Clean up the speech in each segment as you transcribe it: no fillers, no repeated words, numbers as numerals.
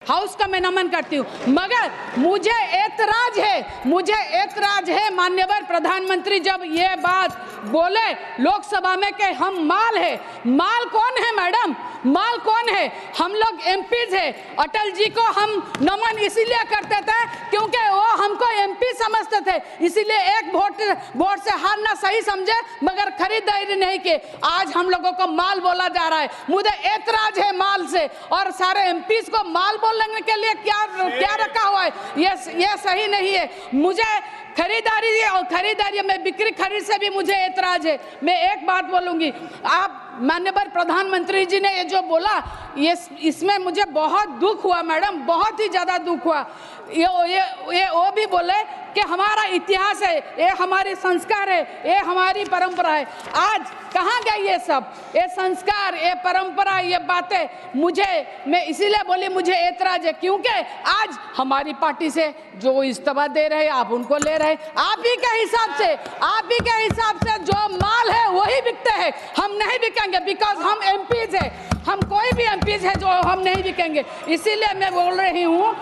House का मैं नमन करती हूँ, मगर मुझे एतराज है माननीय प्रधानमंत्री जब ये बात बोले लोकसभा में कि हम माल है। माल कौन है मैडम? माल कौन है? हम लोग एमपीज है। अटल जी को हम नमन इसीलिए करते थे क्योंकि वो हमको एमपी समझते थे, इसीलिए एक वोट से हारना सही समझे मगर खरीदारी नहीं की। आज हम लोगों को माल बोला जा रहा है। मुझे एतराज है माल से, और सारे एमपीज को माल बोलने के लिए क्या रखा हुआ है, ये सही नहीं है। मुझे खरीदारी में बिक्री खरीद से भी मुझे एतराज है। मैं एक बात बोलूंगी, आप माननीय प्रधानमंत्री जी ने ये जो बोला इसमें मुझे बहुत दुख हुआ मैडम, बहुत ही ज्यादा दुख हुआ। ये वो भी बोले कि हमारा इतिहास है, ये हमारे संस्कार है, ये हमारी परंपरा है। आज कहाँ गए ये सब? ये संस्कार, ये परंपरा, ये बातें मैं इसीलिए बोली मुझे एतराज है क्योंकि आज हमारी पार्टी से जो इस्तीफा दे रहे हैं आप उनको ले रहे हैं। आप ही के हिसाब से जो माल है वही बिकते हैं, हम नहीं बिकेंगे बिकॉज हम एमपीज है। हम कोई भी एमपीज है जो हम नहीं बिकेंगे। इसीलिए मैं बोल रही हूँ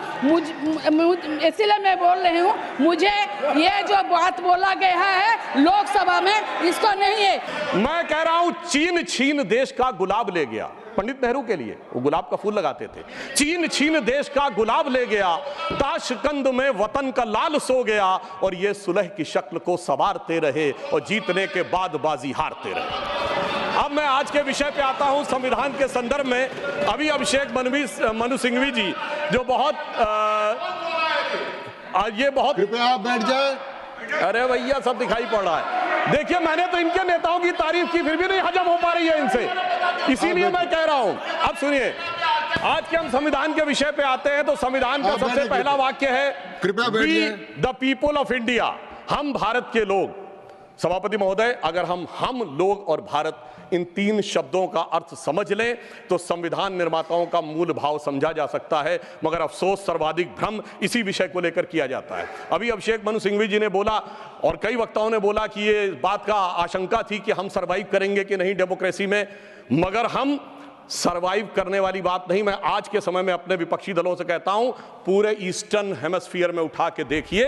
मुझे ये जो बात बोला गया है लोकसभा में इसको नहीं है। मैं कह रहा हूं चीन छीन देश का गुलाब ले गया। पंडित नेहरू के लिए वो गुलाब का फूल लगाते थे। चीन छीन देश का गुलाब ले गया, ताशकंद में वतन का लाल सो गया, और ये सुलह की शक्ल को संवारते रहे और जीतने के बाद बाजी हारते रहे। अब मैं आज के विषय पे आता हूं संविधान के संदर्भ में। अभी अभिषेक मनु सिंघवी जी जो ये बहुत कृपया आप बैठ जाए। अरे भैया सब दिखाई पड़ रहा है। देखिए मैंने तो इनके नेताओं की तारीफ की फिर भी नहीं हजम हो पा रही है इनसे, इसीलिए मैं कह रहा हूं। अब सुनिए, आज के हम संविधान के विषय पे आते हैं तो संविधान का सबसे पहला वाक्य है कृपया बैठिए। द पीपल ऑफ इंडिया, हम भारत के लोग। सभापति महोदय, अगर हम लोग और भारत इन तीन शब्दों का अर्थ समझ लें तो संविधान निर्माताओं का मूल भाव समझा जा सकता है, मगर अफसोस सर्वाधिक भ्रम इसी विषय को लेकर किया जाता है। अभी अभिषेक मनु सिंघवी जी ने बोला और कई वक्ताओं ने बोला कि ये बात का आशंका थी कि हम सरवाइव करेंगे कि नहीं डेमोक्रेसी में, मगर हम सरवाइव करने वाली बात नहीं। मैं आज के समय में अपने विपक्षी दलों से कहता हूं, पूरे ईस्टर्न हेमिस्फीयर में उठा के देखिए,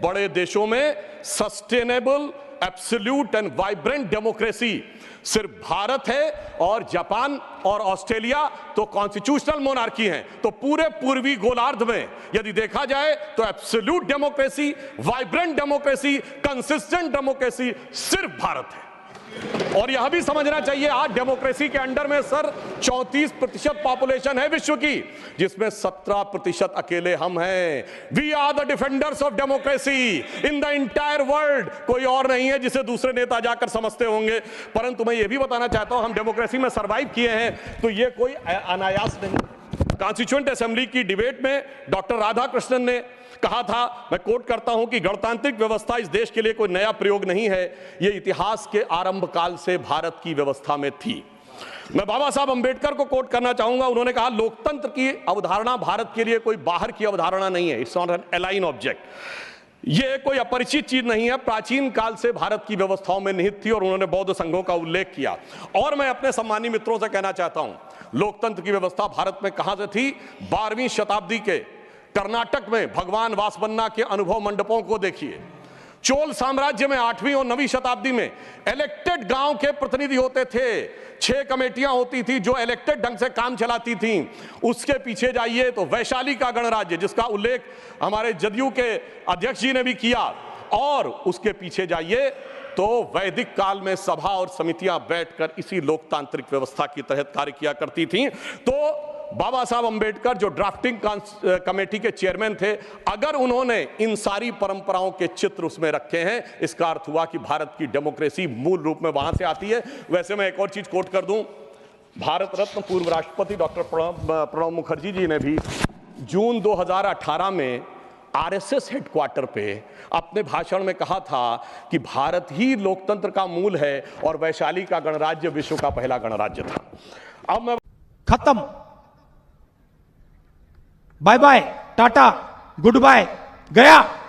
बड़े देशों में sustainable absolute and vibrant democracy सिर्फ भारत है, और जापान और ऑस्ट्रेलिया तो कॉन्स्टिट्यूशनल मोनार्की हैं। तो पूरे पूर्वी गोलार्ध में यदि देखा जाए तो absolute democracy, vibrant democracy, consistent democracy सिर्फ भारत है। और यह भी समझना चाहिए, आज डेमोक्रेसी के अंडर में सर 34% पॉपुलेशन है विश्व की, जिसमें 17% अकेले हम हैं। We are the defenders of democracy in the entire world. कोई और नहीं है जिसे दूसरे नेता जाकर समझते होंगे। परंतु मैं ये भी बताना चाहता हूं, हम डेमोक्रेसी में सरवाइव किए हैं तो ये कोई अनायास नहीं। कॉन्स्टिट्यूएंट असेंबली की डिबेट में डॉक्टर राधाकृष्णन ने कहा था, मैं कोट करता हूं, कि गणतांत्रिक व्यवस्था इस देश के लिए कोई नया प्रयोग नहीं है, यह इतिहास के आरंभ काल से भारत की व्यवस्था में थी। मैं बाबा साहब अंबेडकर को कोट करना चाहूंगा। उन्होंने कहा, लोकतंत्र की अवधारणा भारत के लिए कोई बाहर की अवधारणा नहीं है, it's not an align object. यह कोई अपरिचित चीज नहीं है, प्राचीन काल से भारत की व्यवस्थाओं में निहित थी। और उन्होंने बौद्ध संघों का उल्लेख किया। और मैं अपने सम्मानी मित्रों से कहना चाहता हूं, लोकतंत्र की व्यवस्था भारत में कहां से थी? 12वीं शताब्दी के कर्नाटक में भगवान वासवन्ना के अनुभव मंडपों को देखिए। चोल साम्राज्य में 8वीं और 9वीं शताब्दी में इलेक्टेड गांव के प्रतिनिधि होते थे। 6 कमेटियां होती थी जो इलेक्टेड ढंग से काम चलाती थीं। उसके पीछे जाइए तो वैशाली का गणराज्य, जिसका उल्लेख हमारे जदयू के अध्यक्ष जी ने भी किया, और उसके पीछे जाइए तो वैदिक काल में सभा और समितियां बैठकर इसी लोकतांत्रिक व्यवस्था के तहत कार्य किया करती थीं। तो बाबा साहब अंबेडकर जो ड्राफ्टिंग कमेटी के चेयरमैन थे, अगर उन्होंने इन सारी परंपराओं के चित्र उसमें रखे हैं, इसका अर्थ हुआ कि भारत की डेमोक्रेसी मूल रूप में वहां से आती है। वैसे मैं एक और चीज कोट कर दूं, भारत रत्न पूर्व राष्ट्रपति डॉक्टर प्रणब मुखर्जी जी ने भी जून 2018 में आरएसएस हेडक्वार्टर पे अपने भाषण में कहा था कि भारत ही लोकतंत्र का मूल है और वैशाली का गणराज्य विश्व का पहला गणराज्य था। अब मैं खत्म, bye bye, tata, good bye, गया।